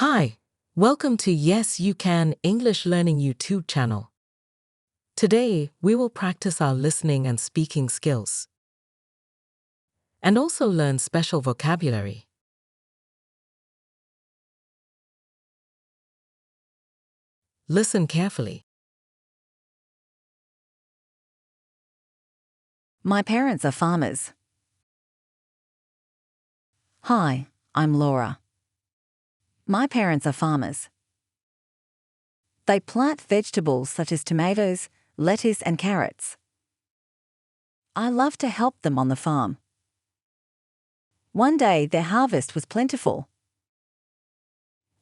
Hi, welcome to Yes You Can English Learning YouTube channel. Today, we will practice our listening and speaking skills and also learn special vocabulary. Listen carefully. My parents are farmers. Hi, I'm Lora. My parents are farmers. They plant vegetables such as tomatoes, lettuce, and carrots. I love to help them on the farm. One day, their harvest was plentiful.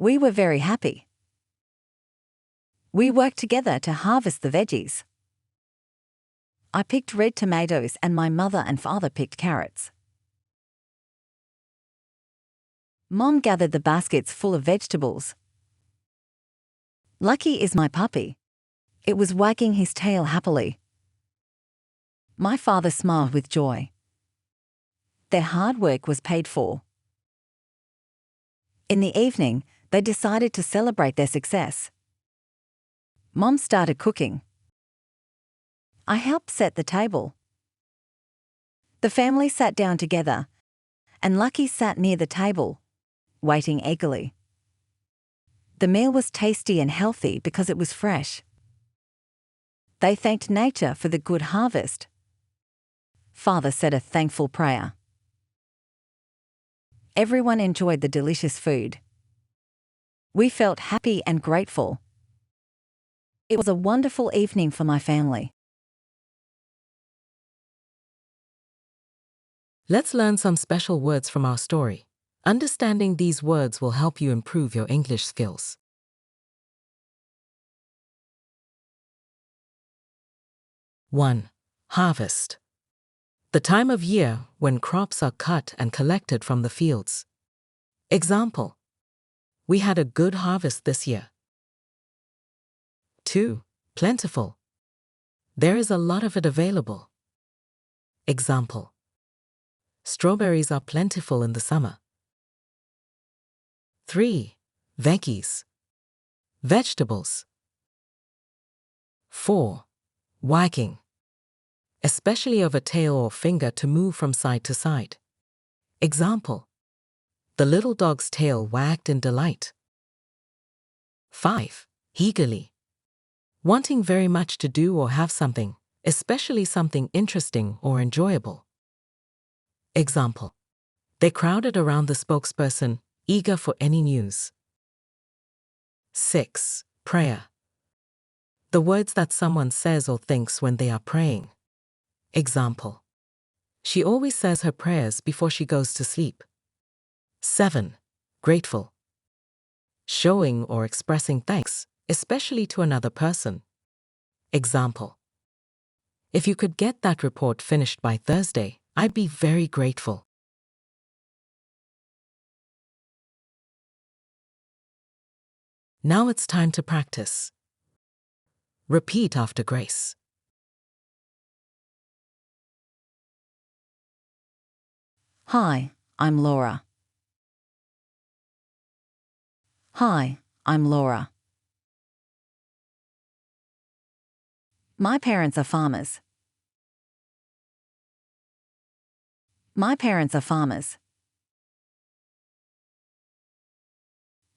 We were very happy. We worked together to harvest the veggies. I picked red tomatoes and my mother and father picked carrots. Mom gathered the baskets full of vegetables. Lucky is my puppy. It was wagging his tail happily. My father smiled with joy. Their hard work was paid for. In the evening, they decided to celebrate their success. Mom started cooking. I helped set the table. The family sat down together, and Lucky sat near the table, waiting eagerly. The meal was tasty and healthy because it was fresh. They thanked nature for the good harvest. Father said a thankful prayer. Everyone enjoyed the delicious food. We felt happy and grateful. It was a wonderful evening for my family. Let's learn some special words from our story. Understanding these words will help you improve your English skills. One, harvest. The time of year when crops are cut and collected from the fields. Example: we had a good harvest this year. 2. Plentiful. There is a lot of it available. Example: strawberries are plentiful in the summer. 3. Veggies. Vegetables. 4. Wagging. Especially of a tail or finger to move from side to side. Example: the little dog's tail wagged in delight. 5. Eagerly. Wanting very much to do or have something, especially something interesting or enjoyable. Example: they crowded around the spokesperson, eager for any news. 6. Prayer. The words that someone says or thinks when they are praying. Example: she always says her prayers before she goes to sleep. 7. Grateful. Showing or expressing thanks, especially to another person. Example: if you could get that report finished by Thursday, I'd be very grateful. Now it's time to practice. Repeat after Grace. Hi, I'm Lora. Hi, I'm Lora. My parents are farmers. My parents are farmers.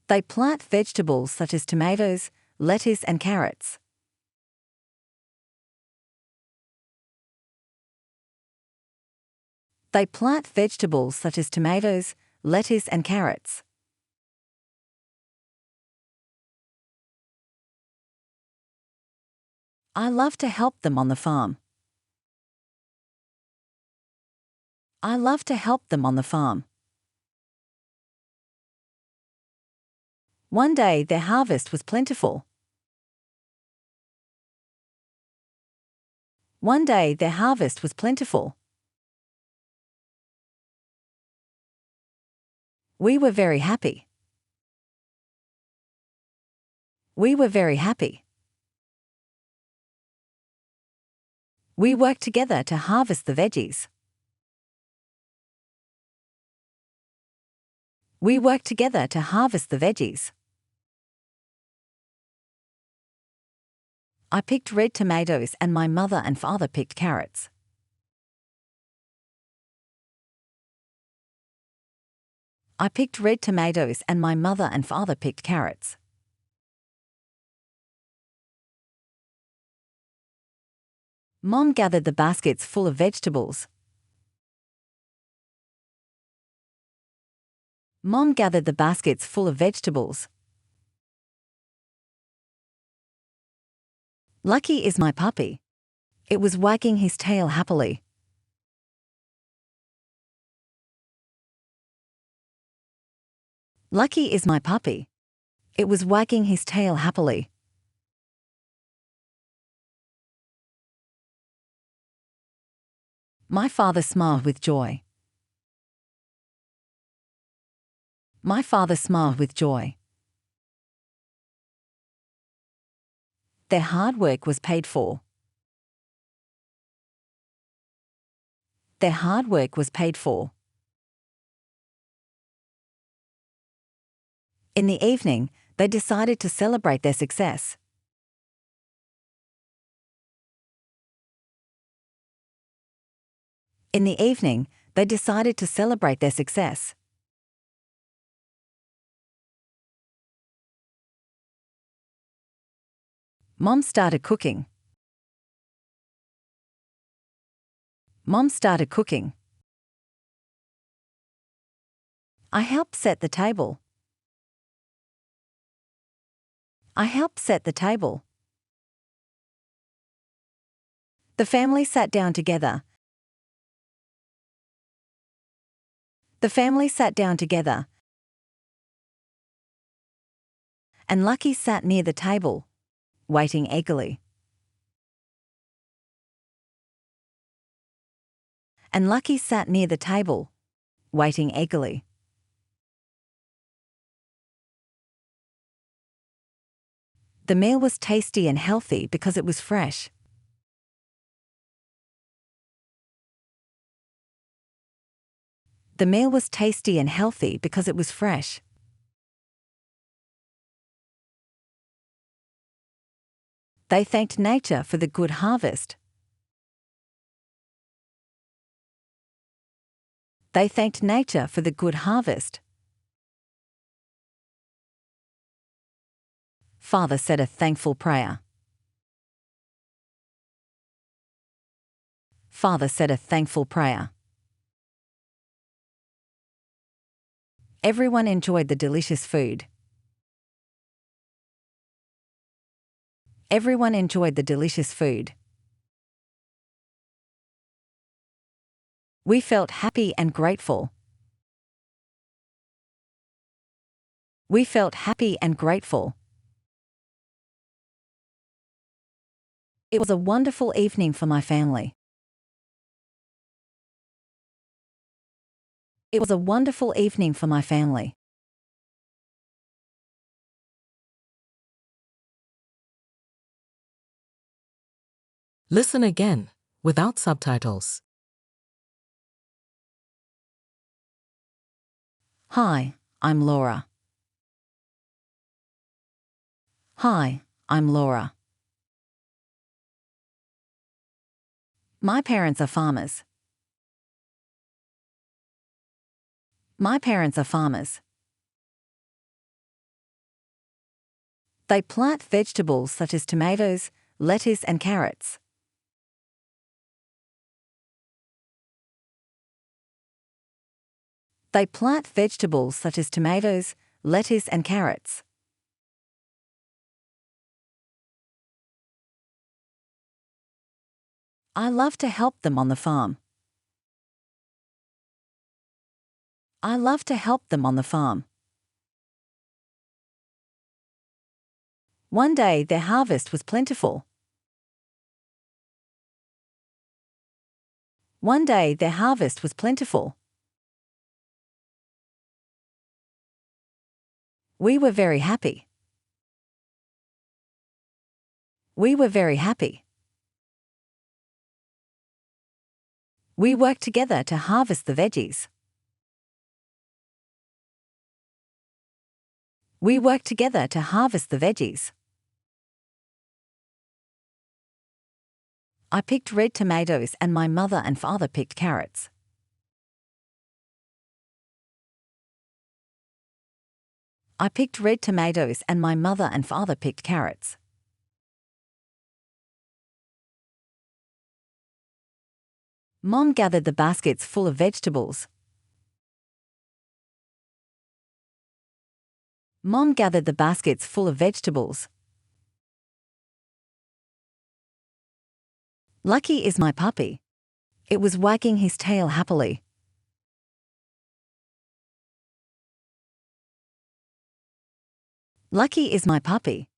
They plant vegetables such as tomatoes, lettuce, and carrots. They plant vegetables such as tomatoes, lettuce, and carrots. I love to help them on the farm. I love to help them on the farm. One day, their harvest was plentiful. One day, their harvest was plentiful. We were very happy. We were very happy. We worked together to harvest the veggies. We worked together to harvest the veggies. I picked red tomatoes and my mother and father picked carrots. I picked red tomatoes and my mother and father picked carrots. Mom gathered the baskets full of vegetables. Mom gathered the baskets full of vegetables. Lucky is my puppy. It was wagging his tail happily. Lucky is my puppy. It was wagging his tail happily. My father smiled with joy. My father smiled with joy. Their hard work was paid for. Their hard work was paid for. In the evening, they decided to celebrate their success. In the evening, they decided to celebrate their success. Mom started cooking. Mom started cooking. I helped set the table. I helped set the table. The family sat down together. The family sat down together. And Lucky sat near the table, waiting eagerly. And Lucky sat near the table, waiting eagerly. The meal was tasty and healthy because it was fresh. The meal was tasty and healthy because it was fresh. They thanked nature for the good harvest. They thanked nature for the good harvest. Father said a thankful prayer. Father said a thankful prayer. Everyone enjoyed the delicious food. Everyone enjoyed the delicious food. We felt happy and grateful. We felt happy and grateful. It was a wonderful evening for my family. It was a wonderful evening for my family. Listen again, without subtitles. Hi, I'm Lora. Hi, I'm Lora. My parents are farmers. My parents are farmers. They plant vegetables such as tomatoes, lettuce, and carrots. They plant vegetables such as tomatoes, lettuce, and carrots. I love to help them on the farm. I love to help them on the farm. One day their harvest was plentiful. One day their harvest was plentiful. We were very happy. We were very happy. We worked together to harvest the veggies. We worked together to harvest the veggies. I picked red tomatoes and my mother and father picked carrots. I picked red tomatoes and my mother and father picked carrots. Mom gathered the baskets full of vegetables. Mom gathered the baskets full of vegetables. Lucky is my puppy. It was wagging his tail happily. Lucky is my puppy.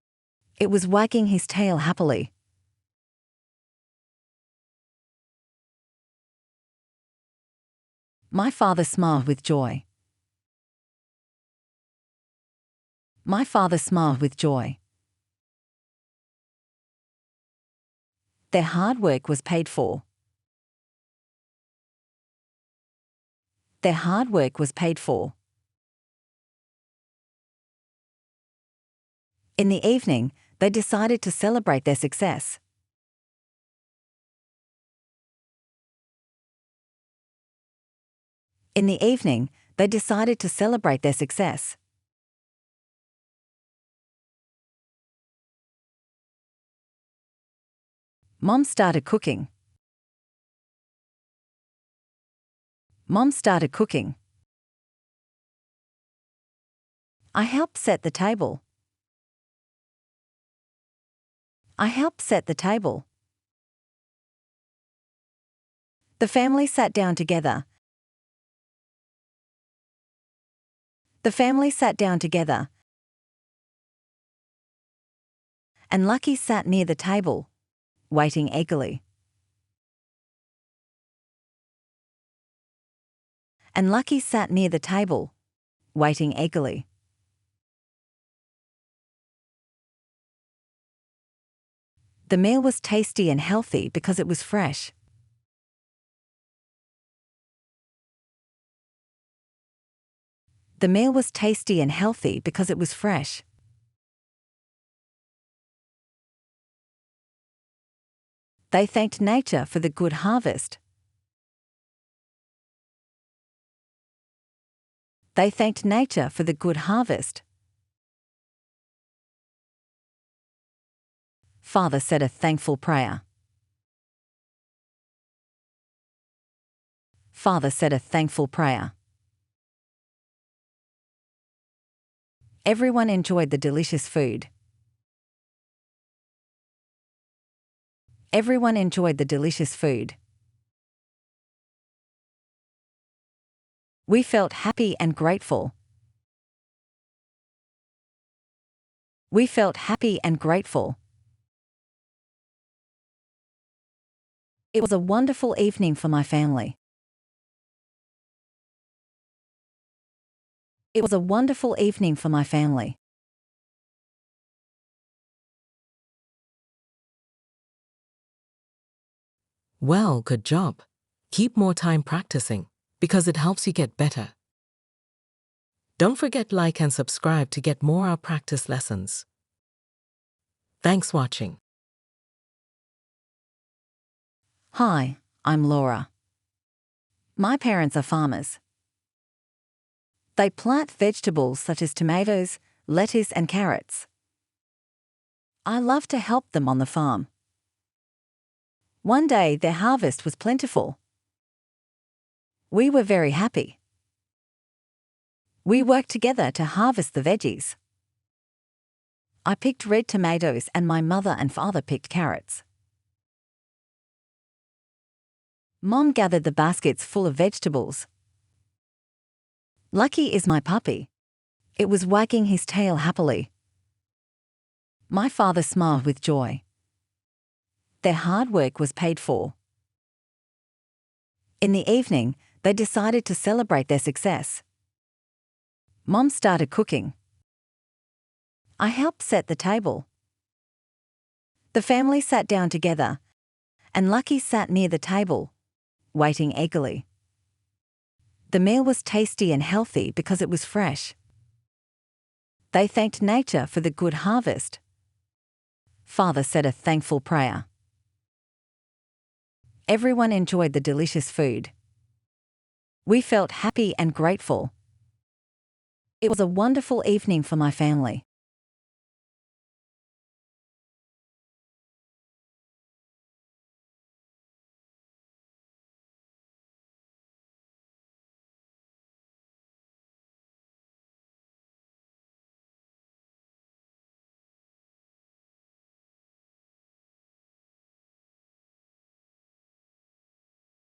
It was wagging his tail happily. My father smiled with joy. My father smiled with joy. Their hard work was paid for. Their hard work was paid for. In the evening, they decided to celebrate their success. In the evening, they decided to celebrate their success. Mom started cooking. Mom started cooking. I helped set the table. I helped set the table. The family sat down together. The family sat down together. And Lucky sat near the table, waiting eagerly. And Lucky sat near the table, waiting eagerly. The meal was tasty and healthy because it was fresh. The meal was tasty and healthy because it was fresh. They thanked nature for the good harvest. They thanked nature for the good harvest. Father said a thankful prayer. Father said a thankful prayer. Everyone enjoyed the delicious food. Everyone enjoyed the delicious food. We felt happy and grateful. We felt happy and grateful. It was a wonderful evening for my family. It was a wonderful evening for my family. Well, good job. Keep more time practicing, because it helps you get better. Don't forget like and subscribe to get more our practice lessons. Thanks watching. Hi, I'm Lora. My parents are farmers. They plant vegetables such as tomatoes, lettuce and carrots. I love to help them on the farm. One day their harvest was plentiful. We were very happy. We worked together to harvest the veggies. I picked red tomatoes and my mother and father picked carrots. Mom gathered the baskets full of vegetables. Lucky is my puppy. It was wagging his tail happily. My father smiled with joy. Their hard work was paid for. In the evening, they decided to celebrate their success. Mom started cooking. I helped set the table. The family sat down together, and Lucky sat near the table, waiting eagerly. The meal was tasty and healthy because it was fresh. They thanked nature for the good harvest. Father said a thankful prayer. Everyone enjoyed the delicious food. We felt happy and grateful. It was a wonderful evening for my family.